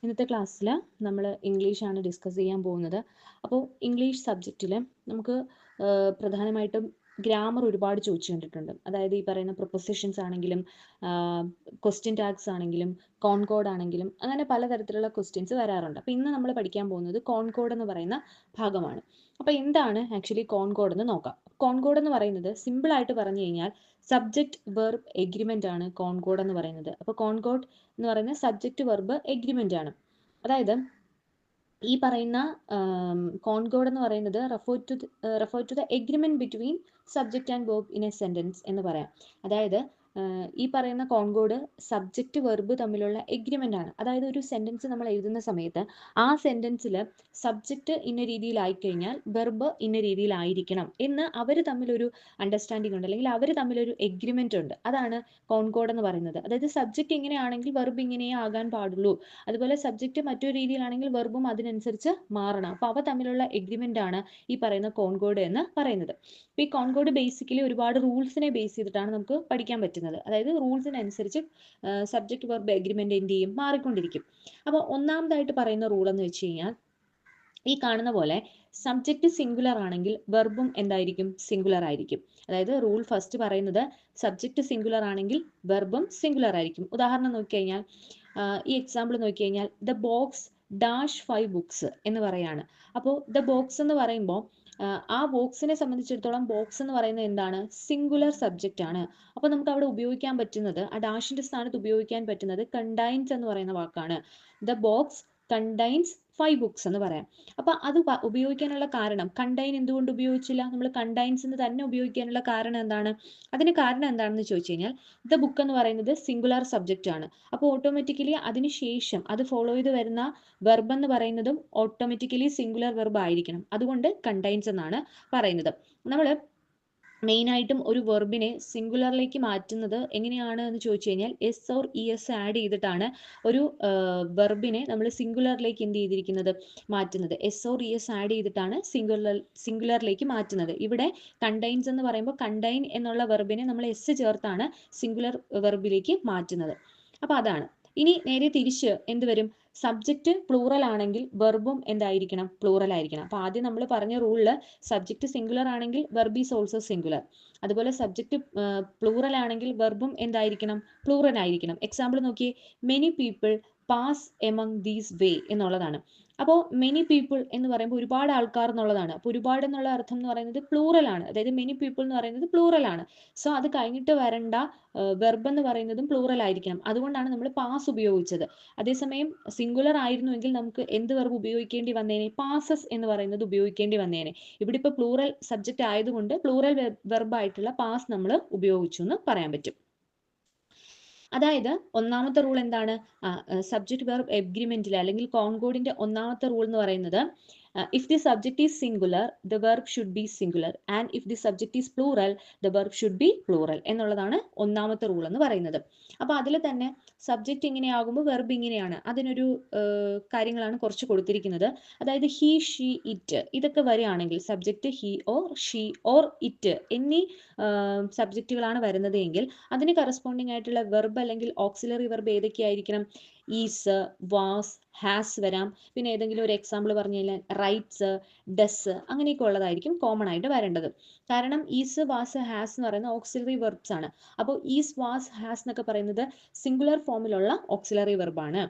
ഇന്നത്തെ ക്ലാസ്സിൽ നമ്മൾ ഇംഗ്ലീഷാണ് ഡിസ്കസ് ചെയ്യാൻ പോകുന്നത്. അപ്പോൾ ഇംഗ്ലീഷ് സബ്ജക്റ്റിൽ നമുക്ക് പ്രധാനമായിട്ടും ഗ്രാമർ ഒരുപാട് ചോദിച്ചു കണ്ടിട്ടുണ്ട്. അതായത് ഈ പറയുന്ന പ്രൊപ്പൊസിഷൻസ് ആണെങ്കിലും ക്വസ്റ്റ്യൻ ടാഗ്സ് ആണെങ്കിലും കോൺകോഡ് ആണെങ്കിലും അങ്ങനെ പലതരത്തിലുള്ള ക്വസ്റ്റ്യൻസ് വരാറുണ്ട്. അപ്പോൾ ഇന്ന് നമ്മൾ പഠിക്കാൻ പോകുന്നത് കോൺകോഡ് എന്ന് പറയുന്ന ഭാഗമാണ്. അപ്പോൾ എന്താണ് ആക്ച്വലി കോൺകോഡ് എന്ന് നോക്കാം. കോൺകോഡ് എന്ന് പറയുന്നത് സിമ്പിളായിട്ട് പറഞ്ഞു കഴിഞ്ഞാൽ സബ്ജക്റ്റ് വെർബ് എഗ്രിമെൻ്റ് ആണ് കോൺകോഡ് എന്ന് പറയുന്നത്. അപ്പോൾ കോൺകോഡ് എന്ന് പറയുന്ന സബ്ജക്റ്റ് വെർബ് എഗ്രിമെൻ്റ് ആണ്. അതായത് ഈ പറയുന്ന കോൺകോഡ് എന്ന് പറയുന്നത് refer to the agreement between subject and verb in a sentence എന്ന് പറയാം. അതായത് ഈ പറയുന്ന കോൺകോഡ് സബ്ജക്റ്റ് വെർബ് തമ്മിലുള്ള എഗ്രിമെന്റ് ആണ്. അതായത് ഒരു സെന്റൻസ് നമ്മൾ എഴുതുന്ന സമയത്ത് ആ സെന്റൻസിൽ സബ്ജക്റ്റ് ഇന്ന രീതിയിലായിക്കഴിഞ്ഞാൽ വെർബ് ഇന്ന രീതിയിലായിരിക്കണം എന്ന് അവർ തമ്മിലൊരു അണ്ടർസ്റ്റാൻഡിംഗ് ഉണ്ട്, അല്ലെങ്കിൽ അവർ തമ്മിലൊരു എഗ്രിമെന്റ് ഉണ്ട്. അതാണ് കോൺകോഡ് എന്ന് പറയുന്നത്. അതായത് സബ്ജക്റ്റ് ഇങ്ങനെയാണെങ്കിൽ വെർബ് ഇങ്ങനെയേ ആകാൻ പാടുള്ളൂ, അതുപോലെ സബ്ജക്റ്റ് മറ്റൊരു രീതിയിലാണെങ്കിൽ വെർബും അതിനനുസരിച്ച് മാറണം. അപ്പോൾ അവ തമ്മിലുള്ള എഗ്രിമെന്റ് ആണ് ഈ പറയുന്ന കോൺകോഡ് എന്ന് പറയുന്നത്. അപ്പോൾ ഈ കോൺകോഡ് ബേസിക്കലി ഒരുപാട് റൂൾസിനെ ബേസ് ചെയ്തിട്ടാണ് നമുക്ക് പഠിക്കാൻ പറ്റുന്നത്. അതായത് റൂൾസിനനുസരിച്ച് സബ്ജക്റ്റ് വെർബ് എഗ്രിമെന്റ് എന്ത് ചെയ്യും, മാറിക്കൊണ്ടിരിക്കും. അപ്പോൾ ഒന്നാമതായിട്ട് പറയുന്ന റൂൾ എന്ന് വെച്ച് കഴിഞ്ഞാൽ ഈ കാണുന്ന പോലെ സബ്ജക്റ്റ് സിംഗുലർ ആണെങ്കിൽ വെർബും എന്തായിരിക്കും, സിംഗുലർ ആയിരിക്കും. അതായത് റൂൾ ഫസ്റ്റ് പറയുന്നത് സബ്ജക്റ്റ് സിംഗുലർ ആണെങ്കിൽ വെർബും സിംഗുലർ ആയിരിക്കും. ഉദാഹരണം നോക്കിക്കഴിഞ്ഞാൽ ഈ എക്സാമ്പിൾ നോക്കിക്കഴിഞ്ഞാൽ ദ ബോക്സ് ഡാഷ് 5 ബുക്സ് എന്ന് പറയാണ്. അപ്പോൾ ദ ബോക്സ് എന്ന് പറയുമ്പോൾ ആ ബോക്സിനെ സംബന്ധിച്ചിടത്തോളം ബോക്സ് എന്ന് പറയുന്നത് എന്താണ്, സിംഗുലർ സബ്ജക്റ്റ് ആണ്. അപ്പോൾ നമുക്ക് അവിടെ ഉപയോഗിക്കാൻ പറ്റുന്നത്, ആ ഡാഷിന്റെ സ്ഥാനത്ത് ഉപയോഗിക്കാൻ പറ്റുന്നത് കണ്ടൈൻസ് എന്ന് പറയുന്ന വാക്കാണ്. ദ ബോക്സ് കണ്ടൈൻസ് 5 ബുക്സ് എന്ന് പറയാം. അപ്പോൾ അത് ഉപയോഗിക്കാനുള്ള കാരണം, കണ്ടൈൻ എന്തുകൊണ്ട് ഉപയോഗിച്ചില്ല, നമ്മൾ കണ്ടൈൻസ് എന്ന് തന്നെ ഉപയോഗിക്കാനുള്ള കാരണം എന്താണ്? അതിന് കാരണം എന്താണെന്ന് ചോദിച്ചു കഴിഞ്ഞാൽ ദ ബുക്ക് എന്ന് പറയുന്നത് സിംഗുലർ സബ്ജക്റ്റ് ആണ്. അപ്പോൾ ഓട്ടോമാറ്റിക്കലി അതിന് ശേഷം അത് ഫോളോ ചെയ്ത് വരുന്ന വെർബ് എന്ന് പറയുന്നതും ഓട്ടോമാറ്റിക്കലി സിംഗുലർ വെർബ് ആയിരിക്കണം. അതുകൊണ്ട് കണ്ടൈൻസ് എന്നാണ് പറയുന്നത്. നമ്മൾ മെയിനായിട്ടും ഒരു വെർബിനെ സിംഗുലറിലേക്ക് മാറ്റുന്നത് എങ്ങനെയാണ് എന്ന് ചോദിച്ചു കഴിഞ്ഞാൽ S or E S add ചെയ്തിട്ടാണ് ഒരു വെർബിനെ നമ്മൾ സിംഗുലറിലേക്ക് എന്ത് ചെയ്തിരിക്കുന്നത്, മാറ്റുന്നത്. S or E S add ചെയ്തിട്ടാണ് സിംഗുലറിലേക്ക് മാറ്റുന്നത്. ഇവിടെ കണ്ടൈൻസ് എന്ന് പറയുമ്പോൾ കണ്ടൈൻ എന്നുള്ള വെർബിനെ നമ്മൾ എസ് ചേർത്താണ് സിംഗുലർ വെർബിലേക്ക് മാറ്റുന്നത്. അപ്പോൾ അതാണ്. ഇനി നേരെ തിരിച്ച് എന്ത് വരും, സബ്ജക്റ്റ് പ്ലൂറൽ ആണെങ്കിൽ വെർബും എന്തായിരിക്കണം, പ്ലൂറൽ ആയിരിക്കണം. അപ്പോൾ ആദ്യം നമ്മൾ പറഞ്ഞ റൂളിൽ സബ്ജക്റ്റ് സിംഗുലർ ആണെങ്കിൽ വെർബ് ഈസ് ഓൾസോ സിംഗുലർ. അതുപോലെ സബ്ജക്റ്റ് പ്ലൂറൽ ആണെങ്കിൽ വെർബും എന്തായിരിക്കണം, പ്ലൂറൽ ആയിരിക്കണം. എക്സാമ്പിൾ നോക്കിയേ, many people pass among these way എന്നുള്ളതാണ്. അപ്പോൾ മെനി പീപ്പിൾ എന്ന് പറയുമ്പോൾ ഒരുപാട് ആൾക്കാർ എന്നുള്ളതാണ്. അപ്പോൾ ഒരുപാട് എന്നുള്ള അർത്ഥം എന്ന് പറയുന്നത് പ്ലൂറൽ ആണ്. അതായത് മെനി പീപ്പിൾ എന്ന് പറയുന്നത് പ്ലൂറൽ ആണ്. സോ അത് കഴിഞ്ഞിട്ട് വരേണ്ട വെർബ് എന്ന് പറയുന്നതും പ്ലൂറൽ ആയിരിക്കണം. അതുകൊണ്ടാണ് നമ്മൾ പാസ് ഉപയോഗിച്ചത്. അതേസമയം സിംഗുലർ ആയിരുന്നുവെങ്കിൽ നമുക്ക് എന്ത് വെർബ് ഉപയോഗിക്കേണ്ടി വന്നേനെ, പാസസ് എന്ന് പറയുന്നത് ഉപയോഗിക്കേണ്ടി വന്നേനെ. ഇവിടെ ഇപ്പോൾ പ്ലൂറൽ സബ്ജക്റ്റ് ആയതുകൊണ്ട് പ്ലൂറൽ വെർബ് ആയിട്ടുള്ള പാസ് നമ്മൾ ഉപയോഗിച്ചു എന്ന് പറയാൻ പറ്റും. അതായത് ഒന്നാമത്തെ റൂൾ എന്താണ്, സബ്ജക്റ്റ് വെർബ് എഗ്രിമെന്റിൽ അല്ലെങ്കിൽ കോൺകോഡിന്റെ ഒന്നാമത്തെ റൂൾ എന്ന് പറയുന്നത് if the subject is singular the verb should be singular and if the subject is plural the verb should be plural എന്നുള്ളതാണ് ഒന്നാമത്തെ റൂൾ എന്ന് പറയുന്നത്. അപ്പോൾ അതിൽ തന്നെ സബ്ജക്റ്റ് ഇങ്ങനെയാകുമ്പോൾ വെർബ് ഇങ്ങനെയാണ്. അതിനൊരു കാര്യങ്ങളാണ് കുറച്ച് കൊടുത്തിരിക്കുന്നത്. അതായത് ഹി ഷീ ഇറ്റ് ഇതൊക്കെ വരികയാണെങ്കിൽ subject he or she or it എന്നീ സബ്ജക്റ്റുകളാണ് വരുന്നത് എങ്കിൽ അതിന് കറസ്പോണ്ടിങ് ആയിട്ടുള്ള വെർബ് അല്ലെങ്കിൽ ഓക്സിലറി വെർബ് ഏതൊക്കെയായിരിക്കണം, ഈസ്, വാസ്, ഹാസ് വരാം. പിന്നെ ഏതെങ്കിലും ഒരു എക്സാമ്പിൾ പറഞ്ഞു കഴിഞ്ഞാൽ റൈറ്റ്സ്, ഡസ് അങ്ങനെയൊക്കെ ഉള്ളതായിരിക്കും കോമൺ ആയിട്ട് വരേണ്ടത്. കാരണം ഈസ്, വാസ്, ഹാസ് എന്ന് പറയുന്ന ഓക്സിലറി വെർബ്സ് ആണ്. അപ്പോൾ ഈസ്, വാസ്, ഹാസ് എന്നൊക്കെ പറയുന്നത് സിംഗുലർ ഫോമിലുള്ള ഓക്സിലറി വെർബാണ്.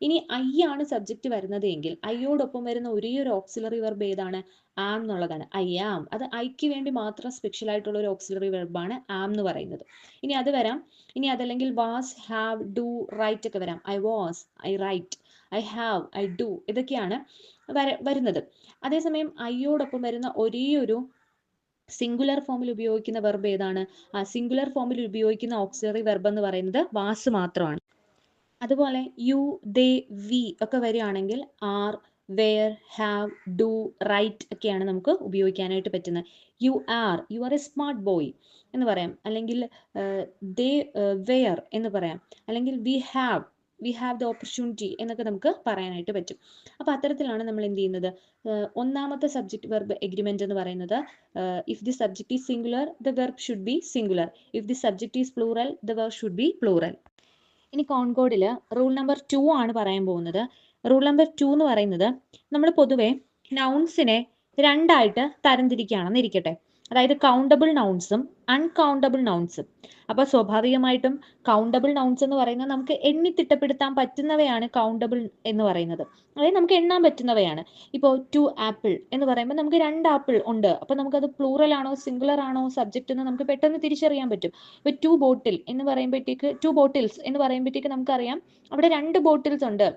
ഇനി ഐ ആണ് സബ്ജക്റ്റ് വരുന്നത് എങ്കിൽ ഐയോടൊപ്പം വരുന്ന ഒരേ ഒരു ഓക്സിലറി വെർബ് ഏതാണ്, ആം എന്നുള്ളതാണ്. ഐ ആം, അത് ഐക്ക് വേണ്ടി മാത്രം സ്പെഷ്യൽ ആയിട്ടുള്ള ഒരു ഓക്സിലറി വെർബാണ് ആം എന്ന് പറയുന്നത്. ഇനി അത് വരാം. ഇനി അതല്ലെങ്കിൽ വാസ്, ഹാവ്, ഡു, റൈറ്റ് ഒക്കെ വരാം. I was, I write, I have, I do ഇതൊക്കെയാണ് വരുന്നത്. അതേസമയം ഐയോടൊപ്പം വരുന്ന ഒരേ ഒരു സിംഗുലർ ഫോമിൽ ഉപയോഗിക്കുന്ന വെർബ് ഏതാണ്, ആ സിംഗുലർ ഫോമിൽ ഉപയോഗിക്കുന്ന ഓക്സിലറി വെർബ് എന്ന് പറയുന്നത് വാസ് മാത്രമാണ്. അതുപോലെ യു, ദേ, വി ഒക്കെ വരികയാണെങ്കിൽ are, were, have, do, write ഒക്കെയാണ് നമുക്ക് ഉപയോഗിക്കാനായിട്ട് പറ്റുന്നത്. You are a smart boy എന്ന് പറയാം, അല്ലെങ്കിൽ ദേ വെയർ എന്ന് പറയാം, അല്ലെങ്കിൽ വി ഹാവ് ദ ഓപ്പർച്യൂണിറ്റി എന്നൊക്കെ നമുക്ക് പറയാനായിട്ട് പറ്റും. അപ്പോൾ അത്തരത്തിലാണ് നമ്മൾ എന്ത് ചെയ്യുന്നത്, ഒന്നാമത്തെ സബ്ജക്റ്റ് വെർബ് എഗ്രിമെന്റ് എന്ന് പറയുന്നത് if the subject is singular the verb should be singular, if the subject is plural the verb should be plural. ഇനി കോൺകോഡിൽ റൂൾ നമ്പർ 2 ആണ് പറയാൻ പോകുന്നത്. റൂൾ നമ്പർ 2 എന്ന് പറയുന്നത് നമ്മൾ പൊതുവെ നൗൺസിനെ രണ്ടായിട്ട് തരംതിരിക്കുകയാണെന്ന് ഇരിക്കട്ടെ. അതായത് കൗണ്ടബിൾ നൗൺസും അൺകൗണ്ടബിൾ നൗൺസും. അപ്പോൾ സ്വാഭാവികമായിട്ടും കൗണ്ടബിൾ നൗൺസ് എന്ന് പറയുന്നത് നമുക്ക് എണ്ണി തിട്ടപ്പെടുത്താൻ പറ്റുന്നവയാണ് കൗണ്ടബിൾ എന്ന് പറയുന്നത്. അതായത് നമുക്ക് എണ്ണാൻ പറ്റുന്നവയാണ്. ഇപ്പോൾ 2 ആപ്പിൾ എന്ന് പറയുമ്പോൾ നമുക്ക് 2 ആപ്പിൾ ഉണ്ട്. അപ്പോൾ നമുക്കത് പ്ലൂറൽ ആണോ സിംഗുലർ ആണോ സബ്ജക്റ്റ് എന്ന് നമുക്ക് പെട്ടെന്ന് തിരിച്ചറിയാൻ പറ്റും. ഇപ്പോൾ 2 ബോട്ടിൽ എന്ന് പറയുമ്പോഴത്തേക്ക് 2 ബോട്ടിൽസ് എന്ന് പറയുമ്പോഴത്തേക്ക് നമുക്കറിയാം അവിടെ 2 ബോട്ടിൽസ് ഉണ്ട്,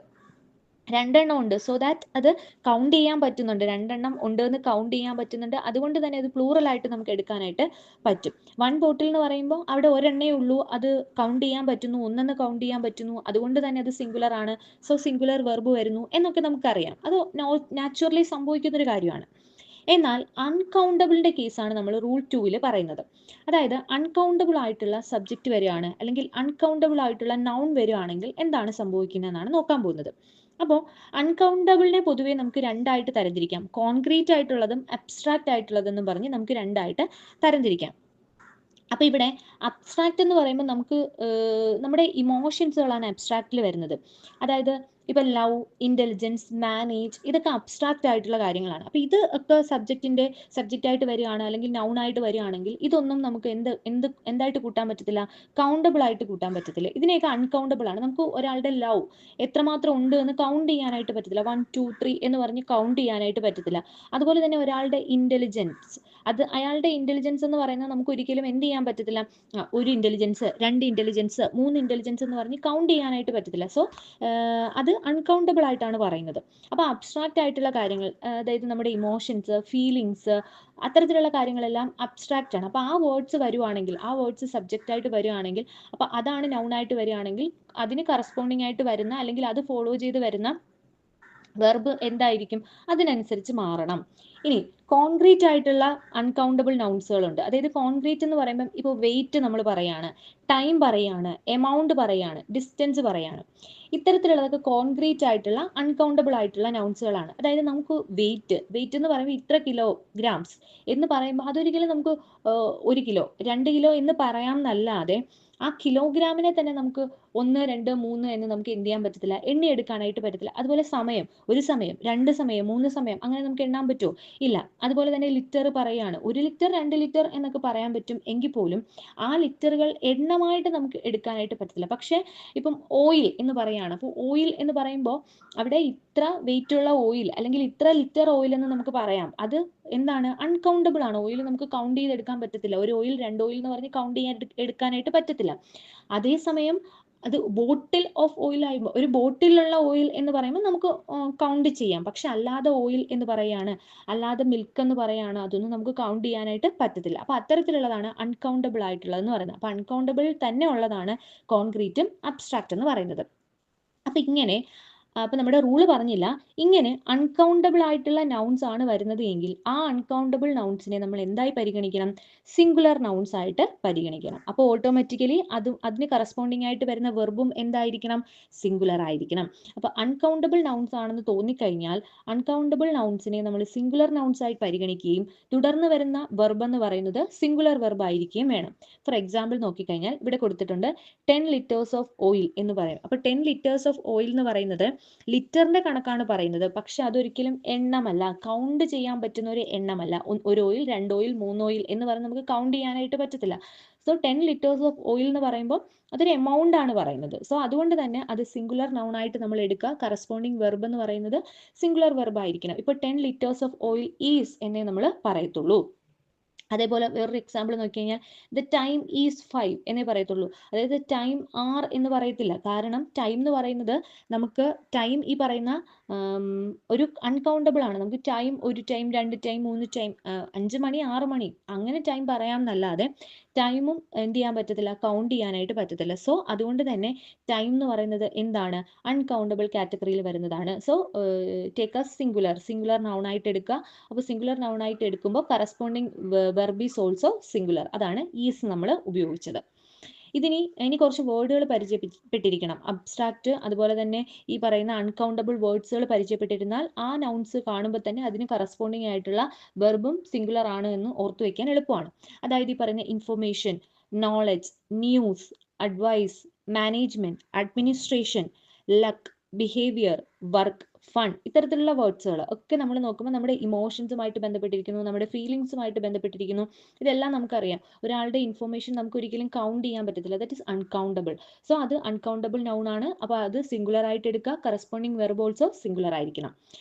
2 എണ്ണം ഉണ്ട്. സോ ദാറ്റ് അത് കൗണ്ട് ചെയ്യാൻ പറ്റുന്നുണ്ട്, 2 എണ്ണം ഉണ്ട് എന്ന് കൗണ്ട് ചെയ്യാൻ പറ്റുന്നുണ്ട്. അതുകൊണ്ട് തന്നെ അത് പ്ലൂറൽ ആയിട്ട് നമുക്ക് എടുക്കാനായിട്ട് പറ്റും. 1 ബോട്ടിൽ എന്ന് പറയുമ്പോൾ അവിടെ ഒരെണ്ണേ ഉള്ളൂ, അത് കൗണ്ട് ചെയ്യാൻ പറ്റുന്നു, ഒന്നെന്ന് കൗണ്ട് ചെയ്യാൻ പറ്റുന്നു, അതുകൊണ്ട് തന്നെ അത് സിംഗുലർ ആണ്. സോ സിംഗുലർ വെർബ് വരുന്നു എന്നൊക്കെ നമുക്കറിയാം. അത് നാച്ചുറലി സംഭവിക്കുന്നൊരു കാര്യമാണ്. എന്നാൽ അൺകൗണ്ടബിളിന്റെ കേസാണ് നമ്മൾ റൂൾ 2 പറയുന്നത്. അതായത് അൺകൗണ്ടബിൾ ആയിട്ടുള്ള സബ്ജക്റ്റ് വരികയാണ് അല്ലെങ്കിൽ അൺകൗണ്ടബിൾ ആയിട്ടുള്ള നൗൺ വരികയാണെങ്കിൽ എന്താണ് സംഭവിക്കുന്നതെന്നാണ് നോക്കാൻ പോകുന്നത്. അപ്പോൾ അൺകൗണ്ടബിളിനെ പൊതുവേ നമുക്ക് രണ്ടായിട്ട് തരംതിരിക്കാം. കോൺക്രീറ്റ് ആയിട്ടുള്ളതും അബ്സ്ട്രാക്റ്റ് ആയിട്ടുള്ളതെന്നും പറഞ്ഞ് നമുക്ക് രണ്ടായിട്ട് തരംതിരിക്കാം. അപ്പോൾ ഇവിടെ അബ്സ്ട്രാക്റ്റ് എന്ന് പറയുമ്പോൾ നമുക്ക് നമ്മുടെ ഇമോഷൻസുകളാണ് അബ്സ്ട്രാക്റ്റിൽ വരുന്നത്. അതായത് ഇപ്പം ലവ്, ഇൻ്റലിജൻസ്, മാനേജ്, ഇതൊക്കെ അബ്സ്ട്രാക്റ്റ് ആയിട്ടുള്ള കാര്യങ്ങളാണ്. അപ്പോൾ ഇത് ഒക്കെ സബ്ജക്റ്റായിട്ട് വരികയാണ് അല്ലെങ്കിൽ നൗണായിട്ട് വരികയാണെങ്കിൽ ഇതൊന്നും നമുക്ക് എന്തായിട്ട് കൂട്ടാൻ പറ്റത്തില്ല, കൗണ്ടബിൾ ആയിട്ട് കൂട്ടാൻ പറ്റത്തില്ല. ഇതിനെയൊക്കെ അൺകൗണ്ടബിൾ ആണ്. നമുക്ക് ഒരാളുടെ ലവ് എത്രമാത്രം ഉണ്ട് എന്ന് കൗണ്ട് ചെയ്യാനായിട്ട് പറ്റത്തില്ല. 1 2 3 എന്ന് പറഞ്ഞ് കൗണ്ട് ചെയ്യാനായിട്ട് പറ്റത്തില്ല. അതുപോലെ തന്നെ ഒരാളുടെ ഇൻ്റലിജൻസ്, അയാളുടെ ഇൻ്റലിജൻസ് എന്ന് പറയുന്നത് നമുക്ക് ഒരിക്കലും എന്ത് ചെയ്യാൻ പറ്റത്തില്ല, 1 ഇൻ്റലിജൻസ്, 2 ഇൻ്റലിജൻസ്, 3 ഇൻ്റലിജൻസ് എന്ന് പറഞ്ഞ് കൗണ്ട് ചെയ്യാനായിട്ട് പറ്റത്തില്ല. സോ അത് അൺകൗണ്ടബിൾ ആയിട്ടാണ് പറയുന്നത്. അപ്പോൾ അബ്സ്ട്രാക്റ്റ് ആയിട്ടുള്ള കാര്യങ്ങൾ, അതായത് നമ്മുടെ ഇമോഷൻസ്, ഫീലിങ്സ്, അത്തരത്തിലുള്ള കാര്യങ്ങളെല്ലാം അബ്സ്ട്രാക്റ്റ് ആണ്. അപ്പോൾ ആ വേർഡ്സ് വരുവാണെങ്കിൽ, ആ വേർഡ്സ് സബ്ജക്റ്റ് ആയിട്ട് വരുവാണെങ്കിൽ, അപ്പോൾ അതാണ് നൗൺ ആയിട്ട് വരികയാണെങ്കിൽ അതിന് കറസ്പോണ്ടിങ് ആയിട്ട് വരുന്ന അല്ലെങ്കിൽ അത് ഫോളോ ചെയ്ത് വരുന്ന വെർബ് എന്തായിരിക്കും, അതിനനുസരിച്ച് മാറണം. ഇനി കോൺക്രീറ്റ് ആയിട്ടുള്ള അൺകൗണ്ടബിൾ നൗൺസുകളുണ്ട്. അതായത് കോൺക്രീറ്റ് എന്ന് പറയുമ്പം ഇപ്പോൾ വെയിറ്റ് നമ്മൾ പറയാണ്, ടൈം പറയാണ്, എമൗണ്ട് പറയാണ്, ഡിസ്റ്റൻസ് പറയാണ്. ഇത്തരത്തിലുള്ളതൊക്കെ കോൺക്രീറ്റ് ആയിട്ടുള്ള അൺകൗണ്ടബിൾ ആയിട്ടുള്ള നൗൺസുകളാണ്. അതായത് നമുക്ക് വെയിറ്റ് എന്ന് പറയുമ്പോൾ ഇത്ര കിലോഗ്രാംസ് എന്ന് പറയുമ്പോൾ അതൊരിക്കലും നമുക്ക് 1 കിലോ 2 കിലോ എന്ന് പറയാം എന്നല്ലാതെ ആ കിലോഗ്രാമിനെ തന്നെ നമുക്ക് 1 2 3 എന്ന് നമുക്ക് എന്ത് ചെയ്യാൻ പറ്റത്തില്ല, എണ്ണിയെടുക്കാനായിട്ട് പറ്റത്തില്ല. അതുപോലെ സമയം, 1 സമയം, 2 സമയം, 3 സമയം, അങ്ങനെ നമുക്ക് എണ്ണാൻ പറ്റുമോ? ഇല്ല. അതുപോലെ തന്നെ ലിറ്റർ പറയാണ്, 1 ലിറ്റർ 2 ലിറ്റർ എന്നൊക്കെ പറയാൻ പറ്റും. എങ്കിൽ പോലും ആ ലിറ്ററുകൾ എണ്ണമായിട്ട് നമുക്ക് എടുക്കാനായിട്ട് പറ്റത്തില്ല. പക്ഷേ ഇപ്പം ഓയിൽ എന്ന് പറയാണ്, അപ്പോൾ ഓയിൽ എന്ന് പറയുമ്പോൾ അവിടെ ഇത്ര വെയിറ്റ് ഉള്ള ഓയിൽ അല്ലെങ്കിൽ ഇത്ര ലിറ്റർ ഓയിൽ എന്ന് നമുക്ക് പറയാം. അത് എന്താണ്, അൺകൗണ്ടബിൾ ആണ്. ഓയിൽ നമുക്ക് കൗണ്ട് ചെയ്തെടുക്കാൻ പറ്റത്തില്ല. ഒരു ഓയിൽ 2 ഓയിൽ എന്ന് പറഞ്ഞ് കൗണ്ട് ചെയ്യാൻ എടുക്കാനായിട്ട് പറ്റത്തില്ല. അതേസമയം അത് ബോട്ടിൽ ഓഫ് ഓയിൽ ആകുമ്പോൾ, ഒരു ബോട്ടിലുള്ള ഓയിൽ എന്ന് പറയുമ്പോൾ നമുക്ക് കൗണ്ട് ചെയ്യാം. പക്ഷെ അല്ലാതെ ഓയിൽ എന്ന് പറയാണ്, അല്ലാതെ മിൽക്ക് എന്ന് പറയാണ്, അതൊന്നും നമുക്ക് കൗണ്ട് ചെയ്യാനായിട്ട് പറ്റത്തില്ല. അപ്പോൾ അത്തരത്തിലുള്ളതാണ് അൺകൗണ്ടബിൾ ആയിട്ടുള്ളതെന്ന് പറയുന്നത്. അപ്പോൾ അൺകൗണ്ടബിൾ തന്നെ ഉള്ളതാണ് കോൺക്രീറ്റും അബ്സ്ട്രാക്റ്റ് എന്ന് പറയുന്നത്. അപ്പം ഇങ്ങനെ അപ്പം നമ്മുടെ റൂള് പറഞ്ഞില്ല, ഇങ്ങനെ അൺകൗണ്ടബിൾ ആയിട്ടുള്ള നൗൺസ് ആണ് വരുന്നത് എങ്കിൽ ആ അൺകൗണ്ടബിൾ നൗൺസിനെ നമ്മൾ എന്തായി പരിഗണിക്കണം, സിംഗുലർ നൗൺസ് ആയിട്ട് പരിഗണിക്കണം. അപ്പോൾ ഓട്ടോമാറ്റിക്കലി അതിന് കറസ്പോണ്ടിങ് ആയിട്ട് വരുന്ന വെർബും എന്തായിരിക്കണം, സിംഗുലർ ആയിരിക്കണം. അപ്പോൾ അൺകൗണ്ടബിൾ നൗൺസ് ആണെന്ന് തോന്നിക്കഴിഞ്ഞാൽ അൺകൗണ്ടബിൾ നൗൺസിനെ നമ്മൾ സിംഗുലർ നൗൺസ് ആയി പരിഗണിക്കുകയും തുടർന്ന് വരുന്ന വെർബ് എന്ന് പറയുന്നത് സിംഗുലർ വെർബ് ആയിരിക്കുകയും വേണം. ഫോർ എക്സാമ്പിൾ നോക്കിക്കഴിഞ്ഞാൽ ഇവിടെ കൊടുത്തിട്ടുണ്ട് 10 ലിറ്റേഴ്സ് ഓഫ് ഓയിൽ എന്ന് പറയും. അപ്പോൾ 10 ലിറ്റേഴ്സ് ഓഫ് ഓയിൽ എന്ന് പറയുന്നത് ലിറ്ററിന്റെ കണക്കാണ് പറയുന്നത്. പക്ഷെ അതൊരിക്കലും എണ്ണമല്ല, കൗണ്ട് ചെയ്യാൻ പറ്റുന്ന ഒരു എണ്ണമല്ല. 1 ഓയിൽ, 2 ഓയിൽ, 3 ഓയിൽ എന്ന് പറഞ്ഞ് നമുക്ക് കൗണ്ട് ചെയ്യാനായിട്ട് പറ്റത്തില്ല. സോ 10 ലിറ്റേഴ്സ് ഓഫ് ഓയിൽ എന്ന് പറയുമ്പോൾ അതൊരു എമൗണ്ട് ആണ് പറയുന്നത്. സോ അതുകൊണ്ട് തന്നെ അത് സിംഗുലർ നൗൺ ആയിട്ട് നമ്മൾ എടുക്കുക. കറസ്പോണ്ടിങ് വെർബ് എന്ന് പറയുന്നത് സിംഗുലർ വെർബ് ആയിരിക്കണം. ഇപ്പോൾ 10 ലിറ്റേഴ്സ് ഓഫ് ഓയിൽ ഈസ് എന്നേ നമ്മൾ പറയത്തുള്ളൂ. അതേപോലെ വേറൊരു എക്സാമ്പിൾ നോക്കി കഴിഞ്ഞാൽ ദ ടൈം ഈസ് 5 എന്നേ പറയത്തുള്ളൂ. അതായത് ടൈം ആർ എന്ന് പറയത്തില്ല. കാരണം ടൈം എന്ന് പറയുന്നത് നമുക്ക് ടൈം ഈ പറയുന്ന ഒരു അൺകൗണ്ടബിൾ ആണ്. നമുക്ക് ടൈം 1 ടൈം 2 ടൈം 3 ടൈം 5 മണി 6 മണി അങ്ങനെ ടൈം പറയാം എന്നല്ലാതെ ടൈമും എന്ത് ചെയ്യാൻ പറ്റത്തില്ല, കൗണ്ട് ചെയ്യാനായിട്ട് പറ്റത്തില്ല. സോ അതുകൊണ്ട് തന്നെ ടൈം എന്ന് പറയുന്നത് എന്താണ്, അൺകൗണ്ടബിൾ കാറ്റഗറിയിൽ വരുന്നതാണ്. So take A singular noun ആയിട്ട് എടുക്കുക. അപ്പോൾ സിംഗുലർ നൗൺ ആയിട്ട് എടുക്കുമ്പോൾ corresponding verb is also singular. അതാണ് ഈസ് നമ്മൾ ഉപയോഗിച്ചത്. ഇനി കുറച്ച് വേർഡുകൾ പരിചയപ്പെട്ടിരിക്കണം. അബ്സ്ട്രാക്റ്റ് അതുപോലെ തന്നെ ഈ പറയുന്ന അൺകൗണ്ടബിൾ വേർഡ്സുകൾ പരിചയപ്പെട്ടിരുന്നാൽ ആ നൗൺസ് കാണുമ്പോൾ തന്നെ അതിന് കറസ്പോണ്ടിങ് ആയിട്ടുള്ള വെർബും സിംഗുലർ ആണ് എന്ന് ഓർത്തു വെക്കാൻ എളുപ്പമാണ്. അതായത് ഈ പറയുന്ന information, knowledge, news, advice, management, administration, luck, behaviour, work, fun, ഇത്തരത്തിലുള്ള വേർഡ്സുകൾ ഒക്കെ നമ്മൾ നോക്കുമ്പോൾ നമ്മുടെ ഇമോഷൻസുമായിട്ട് ബന്ധപ്പെട്ടിരിക്കുന്നു, നമ്മുടെ ഫീലിങ്സുമായിട്ട് ബന്ധപ്പെട്ടിരിക്കുന്നു. ഇതെല്ലാം നമുക്കറിയാം. ഒരാളുടെ ഇൻഫർമേഷൻ നമുക്ക് ഒരിക്കലും കൗണ്ട് ചെയ്യാൻ പറ്റത്തില്ല. That is uncountable. സോ അത് അൺകൗണ്ടബിൾ നൗൺ ആണ്. അപ്പോൾ അത് സിംഗുലർ ആയിട്ട് എടുക്കുക. കറസ്പോണ്ടിങ് വെർബ് ഓൾസോ സിംഗുലർ ആയിരിക്കണം.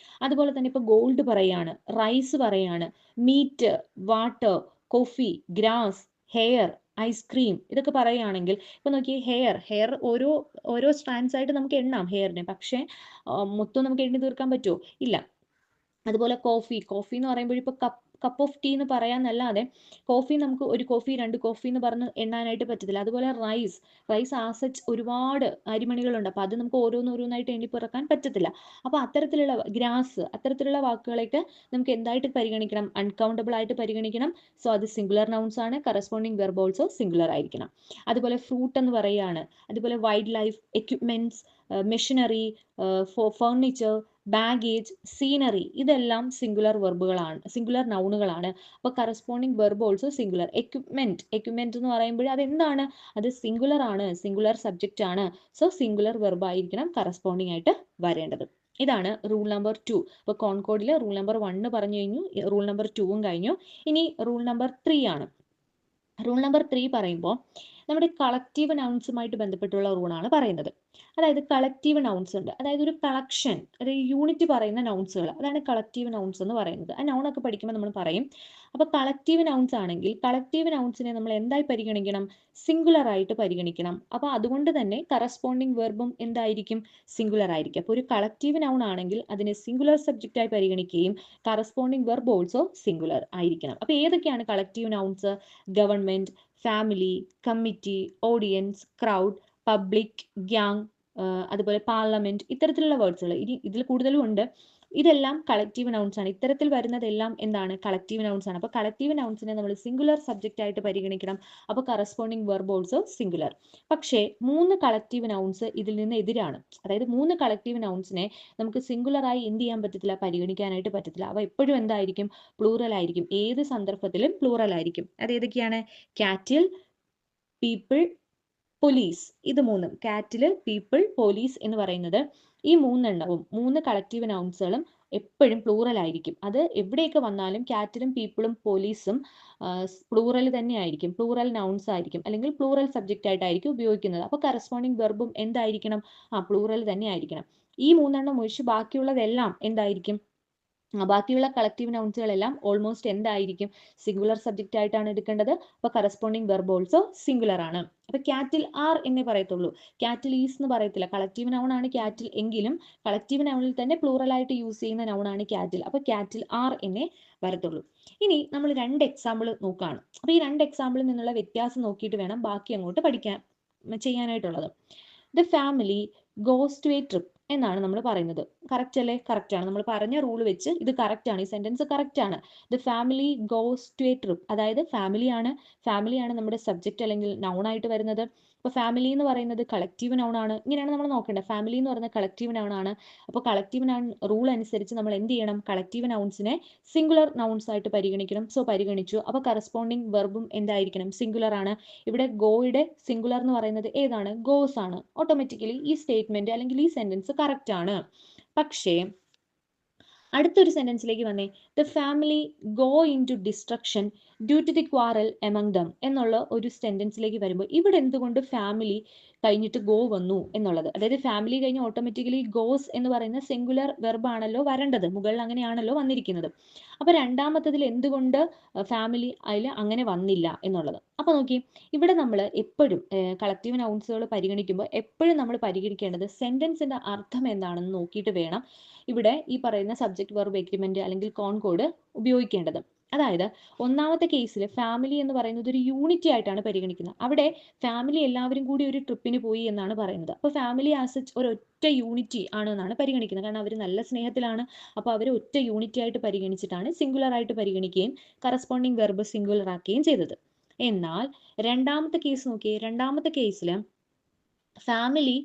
അതുപോലെ തന്നെ ഇപ്പോൾ ഗോൾഡ് പറയാണ്, റൈസ് പറയാണ്, meat, water, coffee, grass, hair, ice cream, ഇതൊക്കെ പറയുകയാണെങ്കിൽ ഇപ്പൊ നോക്കി, ഹെയർ ഓരോ ഓരോ സ്ട്രാൻഡ്സ് ആയിട്ട് നമുക്ക് എണ്ണാം ഹെയറിനെ. പക്ഷേ മൊത്തം നമുക്ക് എണ്ണി തീർക്കാൻ പറ്റുമോ? ഇല്ല. അതുപോലെ കോഫി എന്ന് പറയുമ്പോൾ ഇപ്പോൾ കപ്പ് ഓഫ് ടീ എന്ന് പറയാന്നല്ലാതെ കോഫി നമുക്ക് ഒരു കോഫി 2 കോഫി എന്ന് പറഞ്ഞ് എണ്ണാനായിട്ട് പറ്റത്തില്ല. അതുപോലെ റൈസ് ആസച്ച് ഒരുപാട് അരിമണികളുണ്ട്. അപ്പോൾ അത് നമുക്ക് ഓരോന്നോരോന്നായിട്ട് എണ്ണി പിറക്കാൻ പറ്റത്തില്ല. അപ്പോൾ അത്തരത്തിലുള്ള ഗ്രാസ്, അത്തരത്തിലുള്ള വാക്കുകളൊക്കെ നമുക്ക് എന്തായിട്ട് പരിഗണിക്കണം? അൺകൗണ്ടബിൾ ആയിട്ട് പരിഗണിക്കണം. സോ അത് സിംഗുലർ നൗൺസ് ആണ്. കറസ്പോണ്ടിങ് വെർബ് ഓൾസോ സിംഗുലർ ആയിരിക്കണം. അതുപോലെ ഫ്രൂട്ട് എന്ന് പറയുകയാണ്. അതുപോലെ wild life, equipments, machinery, furniture, baggage, scenery, ഇതെല്ലാം സിംഗുലർ വെർബുകളാണ്, സിംഗുലർ നൗണുകളാണ്. അപ്പോൾ corresponding verb also singular. Equipment എന്ന് പറയുമ്പോൾ അതെന്താണ്? അത് സിംഗുലർ ആണ്, സിംഗുലർ സബ്ജക്റ്റ് ആണ്. സോ സിംഗുലർ വെർബ് ആയിരിക്കണം കറസ്പോണ്ടിങ് ആയിട്ട് വരേണ്ടത്. ഇതാണ് റൂൾ നമ്പർ 2. അപ്പോൾ കോൺകോഡിൽ റൂൾ നമ്പർ 1 പറഞ്ഞു കഴിഞ്ഞു, റൂൾ നമ്പർ 2 കഴിഞ്ഞു. ഇനി റൂൾ നമ്പർ 3 ആണ്. റൂൾ നമ്പർ 3 പറയുമ്പോൾ നമ്മുടെ കളക്റ്റീവ് നൗൺസുമായിട്ട് ബന്ധപ്പെട്ടുള്ള റൂളാണ് പറയുന്നത്. അതായത് കളക്റ്റീവ് നൗൺസ് ഉണ്ട്, അതായത് ഒരു കളക്ഷൻ, ഒരു യൂണിറ്റ് പറയുന്ന നൗൺസുകൾ, അതാണ് കളക്റ്റീവ് നൗൺസ് എന്ന് പറയുന്നത്. ആ നൗണൊക്കെ പഠിക്കുമ്പോൾ നമ്മൾ പറയും. അപ്പോൾ കളക്റ്റീവ് നൗൺസ് ആണെങ്കിൽ കളക്റ്റീവ് നൗൺസിനെ നമ്മൾ എന്തായി പരിഗണിക്കണം? സിംഗുലർ ആയിട്ട് പരിഗണിക്കണം. അപ്പോൾ അതുകൊണ്ട് തന്നെ കറസ്പോണ്ടിങ് വെർബും എന്തായിരിക്കും? സിംഗുലർ ആയിരിക്കും. അപ്പോൾ ഒരു കളക്റ്റീവ് നൗൺ ആണെങ്കിൽ അതിനെ സിംഗുലർ സബ്ജക്റ്റായി പരിഗണിക്കുകയും കറസ്പോണ്ടിങ് വെർബ് ഓൾസോ സിംഗുലർ ആയിരിക്കണം. അപ്പോൾ ഏതൊക്കെയാണ് collective nouns? Government, family, committee, audience, crowd, public, gang, അതുപോലെ പാർലമെന്റ്, ഇത്തരത്തിലുള്ള വേർഡ്സുകൾ. ഇനി ഇതിൽ കൂടുതലും ഉണ്ട്. ഇതെല്ലാം കളക്റ്റീവ് നൗൺസ് ആണ്. ഇത്തരത്തിൽ വരുന്നതെല്ലാം എന്താണ്? കളക്റ്റീവ് നൗൺസ് ആണ്. അപ്പോൾ കളക്റ്റീവ് നൗൺസിനെ നമ്മൾ സിംഗുലർ സബ്ജക്റ്റ് ആയിട്ട് പരിഗണിക്കണം. അപ്പോൾ കറസ്പോണ്ടിങ് വെർബ് ഓൾസോ സിംഗുലർ. പക്ഷേ 3 കളക്റ്റീവ് നൗൺസ് ഇതിൽ നിന്ന് എതിരാണ്. അതായത് 3 കളക്റ്റീവ് നൗൺസിനെ നമുക്ക് സിംഗുലർ ആയി എന്ത് ചെയ്യാൻ പറ്റത്തില്ല? പരിഗണിക്കാനായിട്ട് പറ്റത്തില്ല. അവ എപ്പോഴും എന്തായിരിക്കും? പ്ലൂറൽ ആയിരിക്കും. ഏത് സന്ദർഭത്തിലും പ്ലൂറൽ ആയിരിക്കും. അത് ഏതൊക്കെയാണ്? കാറ്റിൽ, പീപ്പിൾ, പോലീസ്. ഇത് 3, കാറ്റിൽ, പീപ്പിൾ, പോലീസ് എന്ന് പറയുന്നത്, ഈ 3 കളക്റ്റീവ് നൗൺസുകളും എപ്പോഴും പ്ലൂറൽ ആയിരിക്കും. അത് എവിടെയൊക്കെ വന്നാലും കാറ്റിലും പീപ്പിളും പോലീസും പ്ലൂറൽ തന്നെ ആയിരിക്കും, പ്ലൂറൽ നൗൺസ് ആയിരിക്കും, അല്ലെങ്കിൽ പ്ലൂറൽ സബ്ജക്റ്റ് ആയിട്ടായിരിക്കും ഉപയോഗിക്കുന്നത്. അപ്പോൾ കറസ്പോണ്ടിങ് വെർബും എന്തായിരിക്കണം? പ്ലൂറൽ തന്നെ ആയിരിക്കണം. ഈ 3 ഒഴിച്ച് ബാക്കിയുള്ളതെല്ലാം എന്തായിരിക്കും? ബാക്കിയുള്ള കളക്റ്റീവ് നൗൺസുകളെല്ലാം ഓൾമോസ്റ്റ് എന്തായിരിക്കും? സിംഗുലർ സബ്ജക്റ്റ് ആയിട്ടാണ് എടുക്കേണ്ടത്. അപ്പോൾ കറസ്പോണ്ടിങ് വെർബ് ഓൾസോ സിംഗുലർ ആണ്. അപ്പോൾ കാറ്റിൽ ആർ എന്നേ പറയത്തുള്ളൂ, കാറ്റിൽ ഈസ് എന്ന് പറയത്തില്ല. കളക്റ്റീവ് നൗൺ ആണ് കാറ്റിൽ എങ്കിലും കളക്റ്റീവ് നൗണിൽ തന്നെ പ്ലൂറൽ ആയിട്ട് യൂസ് ചെയ്യുന്ന നൗൺ ആണ് കാറ്റിൽ. അപ്പോൾ കാറ്റിൽ ആർ എന്നേ വരത്തുള്ളൂ. ഇനി നമ്മൾ 2 എക്സാമ്പിൾ നോക്കുകയാണ്. അപ്പോൾ ഈ 2 എക്സാമ്പിളിൽ നിന്നുള്ള വ്യത്യാസം നോക്കിയിട്ട് വേണം ബാക്കി അങ്ങോട്ട് ചെയ്യാനായിട്ടുള്ളത്. The family goes to a trip എന്നാണ് നമ്മൾ പറയുന്നത്. കറക്റ്റ് അല്ലേ? കറക്റ്റ് ആണ്. നമ്മൾ പറഞ്ഞ റൂൾ വെച്ച് ഇത് കറക്റ്റ് ആണ്, ഈ സെന്റൻസ് കറക്റ്റ് ആണ്. The family goes to a trip, അതായത് ഫാമിലിയാണ് നമ്മുടെ സബ്ജക്റ്റ് അല്ലെങ്കിൽ നൗൺ ആയിട്ട് വരുന്നത്. അപ്പോൾ ഫാമിലി എന്ന് പറയുന്നത് കളക്റ്റീവ് നൗൺ ആണ്. ഇങ്ങനെയാണ് നമ്മൾ നോക്കേണ്ടത്. ഫാമിലി എന്ന് പറയുന്നത് കളക്റ്റീവ് നൗൺ ആണ്. അപ്പോൾ കളക്റ്റീവ് നൗൺ റൂൾ അനുസരിച്ച് നമ്മൾ എന്ത് ചെയ്യണം? കളക്റ്റീവ് നൗൺസിനെ സിംഗുലർ നൗൺസ് ആയിട്ട് പരിഗണിക്കണം. സോ പരിഗണിച്ചു. അപ്പോൾ കറസ്പോണ്ടിങ് വെർബും എന്തായിരിക്കണം? സിംഗുലർ ആണ്. ഇവിടെ ഗോയുടെ സിംഗുലർ എന്ന് പറയുന്നത് ഏതാണ്? ഗോസ് ആണ്. ഓട്ടോമാറ്റിക്കലി ഈ സ്റ്റേറ്റ്മെന്റ് അല്ലെങ്കിൽ ഈ സെന്റൻസ് കറക്റ്റ് ആണ്. പക്ഷേ അടുത്തൊരു സെന്റൻസിലേക്ക് വന്നേ. The family go into destruction due to the quarrel among them എന്നുള്ള ഒരു സെന്റൻസിലേക്ക് വരുമ്പോൾ ഇവിടെ എന്തുകൊണ്ട് ഫാമിലി കഴിഞ്ഞിട്ട് ഗോ വന്നു എന്നുള്ളത്? അതായത് ഫാമിലി കഴിഞ്ഞ് ഓട്ടോമാറ്റിക്കലി ഗോസ് എന്ന് പറയുന്ന സിംഗുലർ വെർബ് ആണല്ലോ വരേണ്ടത്. മുകളിൽ അങ്ങനെയാണല്ലോ വന്നിരിക്കുന്നത്. അപ്പൊ രണ്ടാമത്തതിൽ എന്തുകൊണ്ട് ഫാമിലി അതിൽ അങ്ങനെ വന്നില്ല എന്നുള്ളത്? അപ്പൊ നോക്കി, ഇവിടെ നമ്മൾ എപ്പോഴും കളക്റ്റീവ് നൗൺസുകൾ പരിഗണിക്കുമ്പോൾ എപ്പോഴും നമ്മൾ പരിഗണിക്കേണ്ടത് സെന്റൻസിന്റെ അർത്ഥം എന്താണെന്ന് നോക്കിയിട്ട് വേണം ഇവിടെ ഈ പറയുന്ന സബ്ജക്ട് വെർബ് എഗ്രിമെന്റ് അല്ലെങ്കിൽ കോൺകോഡ് ഉപയോഗിക്കേണ്ടത്. അതായത് ഒന്നാമത്തെ കേസിൽ ഫാമിലി എന്ന് പറയുന്നത് ഒരു യൂണിറ്റി ആയിട്ടാണ് പരിഗണിക്കുന്നത്. അവിടെ ഫാമിലി എല്ലാവരും കൂടി ഒരു ട്രിപ്പിന് പോയി എന്നാണ് പറയുന്നത്. അപ്പോൾ ഫാമിലി ആസ് ഒരൊറ്റ യൂണിറ്റി ആണ് എന്നാണ് പരിഗണിക്കുന്നത്. കാരണം അവർ നല്ല സ്നേഹത്തിലാണ്. അപ്പോൾ അവർ ഒറ്റ യൂണിറ്റി ആയിട്ട് പരിഗണിച്ചിട്ടാണ് സിംഗുലർ ആയിട്ട് പരിഗണിക്കുകയും കറസ്പോണ്ടിങ് വെർബ് സിംഗുലർ ആക്കുകയും ചെയ്തത്. എന്നാൽ രണ്ടാമത്തെ കേസ് നോക്കിയേ. രണ്ടാമത്തെ കേസിൽ ഫാമിലി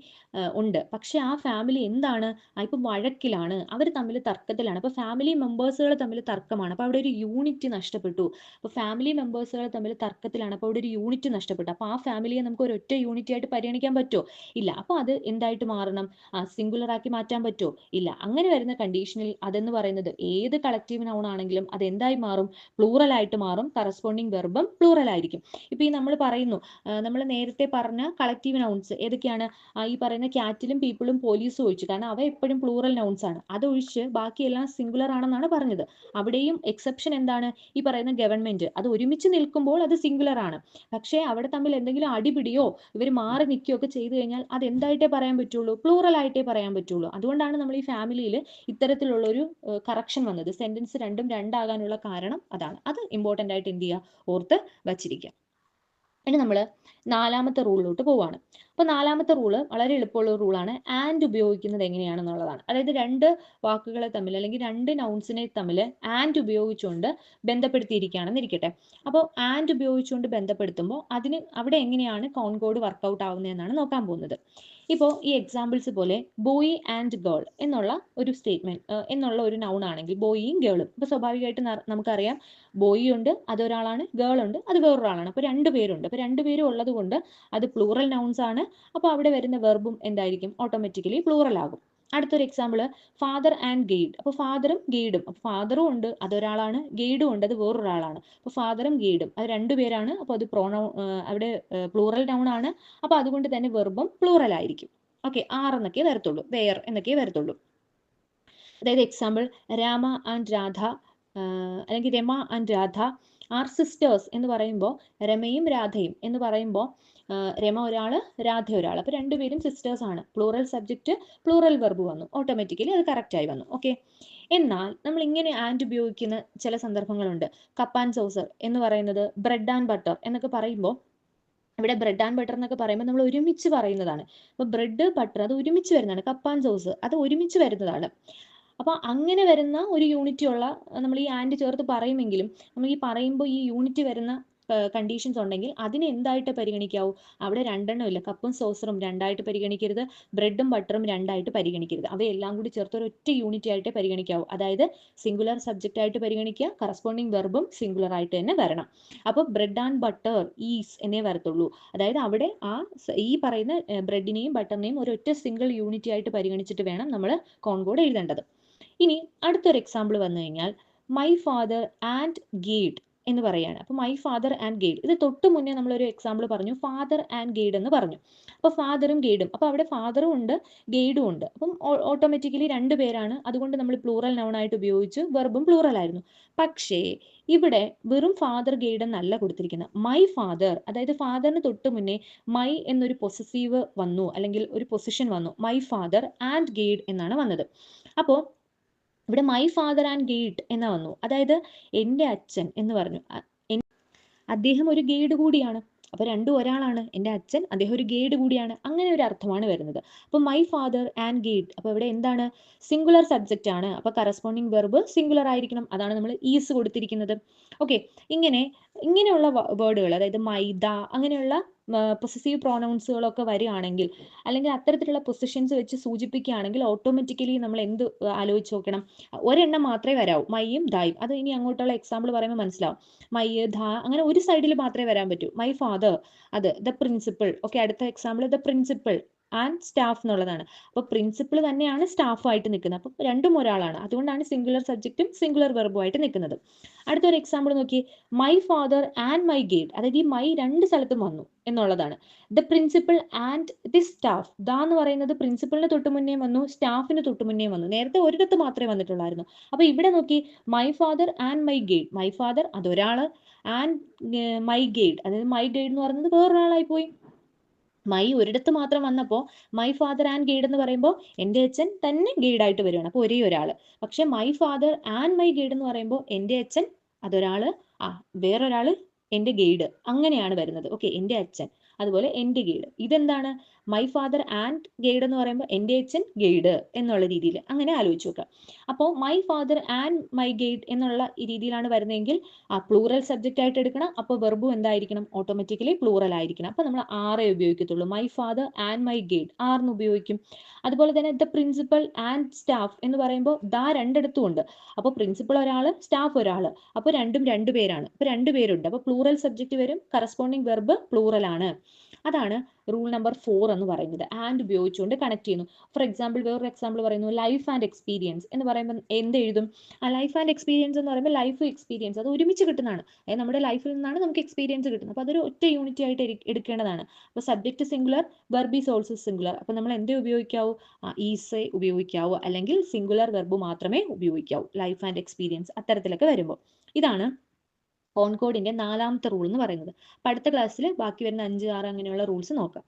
ഉണ്ട്. പക്ഷെ ആ ഫാമിലി എന്താണ്, ഇപ്പം വഴക്കിലാണ്, അവർ തമ്മിൽ തർക്കത്തിലാണ്. അപ്പോൾ ഫാമിലി മെമ്പേഴ്സുകൾ തമ്മിൽ തർക്കമാണ്. അപ്പോൾ അവിടെ ഒരു യൂണിറ്റി നഷ്ടപ്പെട്ടു. അപ്പോൾ ഫാമിലി മെമ്പേഴ്സുകൾ തമ്മിൽ തർക്കത്തിലാണ്. അപ്പോൾ അവിടെ ഒരു യൂണിറ്റി നഷ്ടപ്പെട്ടു. അപ്പോൾ ആ ഫാമിലിയെ നമുക്ക് ഒരൊറ്റ യൂണിറ്റി ആയിട്ട് പരിഗണിക്കാൻ പറ്റുമോ? ഇല്ല. അപ്പോൾ അത് എന്തായിട്ട് മാറണം? സിംഗുലർ ആക്കി മാറ്റാൻ പറ്റുമോ? ഇല്ല. അങ്ങനെ വരുന്ന കണ്ടീഷനിൽ അതെന്ന് പറയുന്നത് ഏത് കളക്റ്റീവ് നൗൺ ആണെങ്കിലും അത് എന്തായി മാറും? പ്ലൂറൽ ആയിട്ട് മാറും. കറസ്പോണ്ടിങ് വെർബും പ്ലൂറൽ ആയിരിക്കും. ഇപ്പോൾ ഈ നമ്മൾ പറയുന്നു, നമ്മൾ നേരത്തെ പറഞ്ഞ കളക്റ്റീവ് നൗൺസ് ഏതൊക്കെയാണ്? ഈ പറയുന്ന ക്യാറ്റിലും പീപ്പിളും പോലീസും ഒഴിച്ചു, കാരണം അവ എപ്പോഴും പ്ലൂറൽ നൗൺസ് ആണ്. അതൊഴിച്ച് ബാക്കിയെല്ലാം സിംഗുലർ ആണെന്നാണ് പറഞ്ഞത്. അവിടെയും എക്സെപ്ഷൻ എന്താണ്? ഈ പറയുന്ന ഗവൺമെന്റ്, അത് ഒരുമിച്ച് നിൽക്കുമ്പോൾ അത് സിംഗുലർ ആണ്. പക്ഷേ അവിടെ തമ്മിൽ എന്തെങ്കിലും അടിപിടിയോ ഇവർ മാറി നിൽക്കുകയോ ഒക്കെ ചെയ്തു കഴിഞ്ഞാൽ അത് എന്തായിട്ടേ പറയാൻ പറ്റുള്ളൂ? പ്ലൂറൽ ആയിട്ടേ പറയാൻ പറ്റുള്ളൂ. അതുകൊണ്ടാണ് നമ്മൾ ഈ ഫാമിലിയിൽ ഇത്തരത്തിലുള്ള ഒരു കറക്ഷൻ വന്നത്. സെന്റൻസ് രണ്ടും രണ്ടാകാനുള്ള കാരണം അതാണ്. അത് ഇമ്പോർട്ടൻ്റ് ആയിട്ട് എന്ത് ചെയ്യുക? ഓർത്ത് വച്ചിരിക്കുക. ഇനി നമ്മൾ നാലാമത്തെ റൂളിലോട്ട് പോവാണ്. അപ്പോൾ നാലാമത്തെ റൂള് വളരെ എളുപ്പമുള്ള റൂളാണ്. ആൻഡ് ഉപയോഗിക്കുന്നത് എങ്ങനെയാണെന്നുള്ളതാണ്. അതായത് രണ്ട് വാക്കുകളെ തമ്മിൽ അല്ലെങ്കിൽ രണ്ട് നൗൺസിനെ തമ്മിൽ ആൻഡ് ഉപയോഗിച്ചുകൊണ്ട് ബന്ധപ്പെടുത്തിയിരിക്കുകയാണെന്ന് ഇരിക്കട്ടെ. അപ്പോൾ ആൻഡ് ഉപയോഗിച്ചുകൊണ്ട് ബന്ധപ്പെടുത്തുമ്പോൾ അവിടെ എങ്ങനെയാണ് കോൺകോഡ് വർക്കൗട്ട് ആവുന്നതെന്നാണ് നോക്കാൻ പോകുന്നത്. ഇപ്പോൾ ഈ എക്സാമ്പിൾസ് പോലെ ബോയ് ആൻഡ് ഗേൾ എന്നുള്ള ഒരു സ്റ്റേറ്റ്മെന്റ് എന്നുള്ള ഒരു നൗൺ ആണെങ്കിൽ ബോയിയും ഗേളും, ഇപ്പോൾ സ്വാഭാവികമായിട്ട് നമുക്കറിയാം ബോയ് ഉണ്ട്, അതൊരാളാണ്, ഗേൾ ഉണ്ട്, അത് വേറൊരാളാണ്. അപ്പോൾ രണ്ടുപേരുണ്ട്. അപ്പോൾ രണ്ടുപേരും ഉള്ളത് കൊണ്ട് അത് പ്ലൂറൽ നൗൺസ് ആണ്. അപ്പോൾ അവിടെ വരുന്ന വെർബും എന്തായിരിക്കും? ഓട്ടോമാറ്റിക്കലി പ്ലൂറൽ ആകും. അടുത്തൊരു എക്സാമ്പിൾ ഫാദർ ആൻഡ് ഗെയ്ഡ്. അപ്പോൾ ഫാദറും ഗെയ്ഡും, അപ്പോൾ ഫാദറും ഉണ്ട്, അതൊരാളാണ്, ഗെയ്ഡും ഉണ്ട്, അത് വേറൊരാളാണ്. അപ്പോൾ ഫാദറും ഗെയ്ഡും അത് രണ്ടുപേരാണ്. അപ്പോൾ അത് അവിടെ പ്ലൂറൽ നൗൺ ആണ്. അപ്പോൾ അതുകൊണ്ട് തന്നെ വെർബും പ്ലൂറൽ ആയിരിക്കും. ഓക്കെ, എന്നൊക്കെ വരത്തുള്ളൂ, വെയർ എന്നൊക്കെ വരത്തുള്ളൂ. അതായത് എക്സാമ്പിൾ രാമ ആൻഡ് രാധ അല്ലെങ്കിൽ Rama and Radha are sisters എന്ന് പറയുമ്പോൾ രമയും രാധയും എന്ന് പറയുമ്പോൾ രമ ഒരാൾ, രാധ ഒരാൾ, അപ്പോൾ രണ്ടുപേരും സിസ്റ്റേഴ്സ് ആണ്. പ്ലൂറൽ സബ്ജക്റ്റ്, പ്ലൂറൽ വെർബ് വന്നു, ഓട്ടോമാറ്റിക്കലി അത് കറക്റ്റായി വന്നു. ഓക്കെ, എന്നാൽ നമ്മൾ ഇങ്ങനെ ആൻഡ് ഉപയോഗിക്കുന്ന ചില സന്ദർഭങ്ങളുണ്ട്. കപ്പ് ആൻഡ് സോസർ എന്ന് പറയുന്നത് ബ്രെഡ് ആൻഡ് ബട്ടർ എന്നൊക്കെ പറയുമ്പോൾ ഇവിടെ ബ്രെഡ് ആൻഡ് ബട്ടർ എന്നൊക്കെ പറയുമ്പോൾ നമ്മൾ ഒരുമിച്ച് പറയുന്നതാണ്. അപ്പോൾ ബ്രെഡ് ബട്ടർ അത് ഒരുമിച്ച് വരുന്നതാണ്. കപ്പ് ആൻഡ് സോസ് അത് ഒരുമിച്ച് വരുന്നതാണ്. അപ്പോൾ അങ്ങനെ വരുന്ന ഒരു യൂണിറ്റി ഉള്ള നമ്മൾ ഈ ആൻഡ് ചേർത്ത് പറയുമെങ്കിലും നമ്മൾ ഈ പറയുമ്പോൾ ഈ യൂണിറ്റി വരുന്ന കണ്ടീഷൻസ് ഉണ്ടെങ്കിൽ അതിനെ എന്തായിട്ട് പരിഗണിക്കാവൂ? അവിടെ രണ്ടെണ്ണം ഇല്ല. കപ്പും സോസറും രണ്ടായിട്ട് പരിഗണിക്കരുത്, ബ്രെഡും ബട്ടറും രണ്ടായിട്ട് പരിഗണിക്കരുത്. അവയെല്ലാം കൂടി ചേർത്ത് ഒരൊറ്റ യൂണിറ്റി ആയിട്ട് പരിഗണിക്കാവൂ. അതായത് സിംഗുലർ സബ്ജക്റ്റ് ആയിട്ട് പരിഗണിക്കുക, കറസ്പോണ്ടിങ് വെർബും സിംഗുലർ ആയിട്ട് തന്നെ വരണം. അപ്പോൾ ബ്രെഡ് ആൻഡ് ബട്ടർ ഈസ് എന്നേ വരത്തുള്ളൂ. അതായത് അവിടെ ഈ പറയുന്ന ബ്രെഡിനെയും ബട്ടറിനെയും ഒരൊറ്റ സിംഗിൾ യൂണിറ്റി ആയിട്ട് പരിഗണിച്ചിട്ട് വേണം നമ്മൾ കോൺകോഡ് എഴുതേണ്ടത്. ഇനി അടുത്തൊരു എക്സാമ്പിൾ വന്നു കഴിഞ്ഞാൽ മൈ ഫാദർ ആൻഡ് ഗെയ്ഡ് എന്ന് പറയാണ്. അപ്പോൾ മൈ ഫാദർ ആൻഡ് ഗെയ്ഡ്, ഇത് തൊട്ട് മുന്നേ നമ്മളൊരു എക്സാമ്പിൾ പറഞ്ഞു, ഫാദർ ആൻഡ് ഗെയ്ഡ് എന്ന് പറഞ്ഞു. അപ്പോൾ ഫാദറും ഗെയ്ഡും, അപ്പോൾ അവിടെ ഫാദറും ഉണ്ട്, ഗെയ്ഡും ഉണ്ട്. അപ്പം ഓട്ടോമാറ്റിക്കലി രണ്ട് പേരാണ്, അതുകൊണ്ട് നമ്മൾ പ്ലൂറൽ നൗൺ ആയിട്ട് ഉപയോഗിച്ചു, വെർബും പ്ലൂറൽ ആയിരുന്നു. പക്ഷേ ഇവിടെ വെറും ഫാദർ ഗെയ്ഡ് എന്നല്ല കൊടുത്തിരിക്കുന്നത്, മൈ ഫാദർ, അതായത് ഫാദറിന് തൊട്ട് മുന്നേ മൈ എന്നൊരു പൊസസീവ് വന്നു, അല്ലെങ്കിൽ ഒരു പൊസിഷൻ വന്നു, മൈ ഫാദർ ആൻഡ് ഗെയ്ഡ് എന്നാണ് വന്നത്. അപ്പോൾ ഇവിടെ മൈ ഫാദർ ആൻഡ് ഗെയ്ഡ് എന്ന് വന്നു, അതായത് എൻ്റെ അച്ഛൻ എന്ന് പറഞ്ഞു, അദ്ദേഹം ഒരു ഗെയ്ഡ് കൂടിയാണ്. അപ്പോൾ രണ്ടും ഒരാളാണ്, എൻ്റെ അച്ഛൻ, അദ്ദേഹം ഒരു ഗെയ്ഡ് കൂടിയാണ്, അങ്ങനെ ഒരു അർത്ഥമാണ് വരുന്നത്. അപ്പോൾ മൈ ഫാദർ ആൻഡ് ഗെയ്ഡ്, അപ്പോൾ ഇവിടെ എന്താണ്? സിംഗുലർ സബ്ജക്റ്റ് ആണ്. അപ്പോൾ കറസ്പോണ്ടിങ് വെർബ് സിംഗുലർ ആയിരിക്കണം, അതാണ് നമ്മൾ ഈസ് കൊടുത്തിരിക്കുന്നത്. ഓക്കെ, ഇങ്ങനെയുള്ള വേർഡുകൾ, അതായത് മൈദ അങ്ങനെയുള്ള പൊസസീവ് പ്രോനൗൺസുകളൊക്കെ വരികയാണെങ്കിൽ, അല്ലെങ്കിൽ അത്തരത്തിലുള്ള പൊസിഷൻസ് വെച്ച് സൂചിപ്പിക്കുകയാണെങ്കിൽ ഓട്ടോമാറ്റിക്കലി നമ്മൾ എന്ത് ആലോചിച്ച് നോക്കണം? ഒരെണ്ണം മാത്രമേ വരാവൂ, മൈയും ദായും. അത് ഇനി അങ്ങോട്ടുള്ള എക്സാമ്പിൾ പറയുമ്പോൾ മനസ്സിലാവും. മൈ, ധ അങ്ങനെ ഒരു സൈഡിൽ മാത്രമേ വരാൻ പറ്റൂ. മൈ ഫാദർ, അത് ദ പ്രിൻസിപ്പൾ. ഓക്കെ, അടുത്ത example the principal and staff എന്നുള്ളതാണ്. അപ്പോൾ പ്രിൻസിപ്പൾ തന്നെയാണ് സ്റ്റാഫായിട്ട് നിൽക്കുന്നത്. അപ്പോൾ രണ്ടും ഒരാളാണ്, അതുകൊണ്ടാണ് സിംഗുലർ സബ്ജക്റ്റും സിംഗുലർ വെർബുമായിട്ട് നിൽക്കുന്നത്. അടുത്തൊരു എക്സാമ്പിൾ നോക്കി, my father and my guide, അതായത് ഈ മൈ രണ്ട് സ്ഥലത്തും വന്നു എന്നുള്ളതാണ്. The principal and the staff, the എന്ന് പറയുന്നത് പ്രിൻസിപ്പളിന് തൊട്ട് മുന്നേ വന്നു, സ്റ്റാഫിന് തൊട്ട് മുന്നേ വന്നു. നേരത്തെ ഒരിടത്ത് മാത്രമേ വന്നിട്ടുള്ളായിരുന്നു. അപ്പോൾ ഇവിടെ നോക്കി, my father and my guide, my father അതൊരാള്, ആൻഡ് മൈ ഗെയ്ഡ്, അതായത് മൈ ഗെയ്ഡ് എന്ന് പറയുന്നത് വേറൊരാളായി പോയി. മൈ ഒരിടത്ത് മാത്രം വന്നപ്പോൾ മൈ ഫാദർ ആൻഡ് ഗെയ്ഡ് എന്ന് പറയുമ്പോൾ എൻ്റെ അച്ഛൻ തന്നെ ഗെയ്ഡായിട്ട് വരുവാണ്, അപ്പോൾ ഒരേ ഒരാൾ. പക്ഷെ my father and my guide എന്ന് പറയുമ്പോൾ എൻ്റെ അച്ഛൻ അതൊരാള്, വേറൊരാള് എൻ്റെ ഗെയ്ഡ്, അങ്ങനെയാണ് വരുന്നത്. ഓക്കെ, എൻ്റെ അച്ഛൻ അതുപോലെ എൻ്റെ ഗെയ്ഡ്. ഇതെന്താണ്? മൈ ഫാദർ ആൻഡ് ഗൈഡ് എന്ന് പറയുമ്പോൾ എൻ്റെ അച്ഛൻ ഗൈഡ് എന്നുള്ള രീതിയിൽ അങ്ങനെ ആലോചിച്ച് നോക്കുക. അപ്പോൾ my father and my guide എന്നുള്ള ഈ രീതിയിലാണ് വരുന്നതെങ്കിൽ ആ പ്ലൂറൽ സബ്ജക്റ്റ് ആയിട്ട് എടുക്കണം. അപ്പോൾ വെർബും എന്തായിരിക്കണം, ഓട്ടോമാറ്റിക്കലി പ്ലൂറൽ ആയിരിക്കണം. അപ്പോൾ നമ്മൾ ആറേ ഉപയോഗിക്കത്തുള്ളൂ. My father and my guide ആറിന് ഉപയോഗിക്കും. അതുപോലെ തന്നെ ദ പ്രിൻസിപ്പൽ ആൻഡ് സ്റ്റാഫ് എന്ന് പറയുമ്പോൾ ദാ രണ്ടിടത്തും ഉണ്ട്. അപ്പോൾ പ്രിൻസിപ്പൽ ഒരാൾ, സ്റ്റാഫ് ഒരാൾ, അപ്പോൾ രണ്ടും രണ്ടു പേരാണ്. അപ്പോൾ രണ്ടുപേരുണ്ട്. അപ്പോൾ പ്ലൂറൽ സബ്ജക്റ്റ് വരും, കറസ്പോണ്ടിങ് വെർബ് പ്ലൂറൽ ആണ്. അതാണ് റൂൾ നമ്പർ 4 എന്ന് പറയുന്നത്. ആൻഡ് ഉപയോഗിച്ചുകൊണ്ട് കണക്ട് ചെയ്യുന്നു. ഫോർ എക്സാമ്പിൾ വേറൊരു എക്സാമ്പിൾ പറയുന്നു, ലൈഫ് ആൻഡ് എക്സ്പീരിയൻസ് എന്ന് പറയുമ്പോൾ എന്ത് എഴുതും? ആ ലൈഫ് ആൻഡ് എക്സ്പീരിയൻസ് എന്ന് പറയുമ്പോൾ ലൈഫ് എക്സ്പീരിയൻസ് അത് ഒരുമിച്ച് കിട്ടുന്നതാണ്. അതായത് നമ്മുടെ ലൈഫിൽ നിന്നാണ് നമുക്ക് എക്സ്പീരിയൻസ് കിട്ടുന്നത്. അപ്പോൾ അതൊരു ഒറ്റ യൂണിറ്റ് ആയിട്ട് എടുക്കേണ്ടതാണ്. അപ്പോൾ subject singular, verb is also singular. അപ്പോൾ നമ്മൾ എന്തേ ഉപയോഗിക്കാവൂ? ഈസ് ഉപയോഗിക്കാവൂ, അല്ലെങ്കിൽ സിംഗുലർ വെർബ് മാത്രമേ ഉപയോഗിക്കാവൂ ലൈഫ് ആൻഡ് എക്സ്പീരിയൻസ് അത്തരത്തിലൊക്കെ വരുമ്പോൾ. ഇതാണ് കോൺകോഡിന്റെ 4ാമത്തെ റൂൾ എന്ന് പറയുന്നത്. അപ്പോൾ അടുത്ത ക്ലാസ്സിൽ ബാക്കി വരുന്ന 5, 6 അങ്ങനെയുള്ള റൂൾസ് നോക്കാം.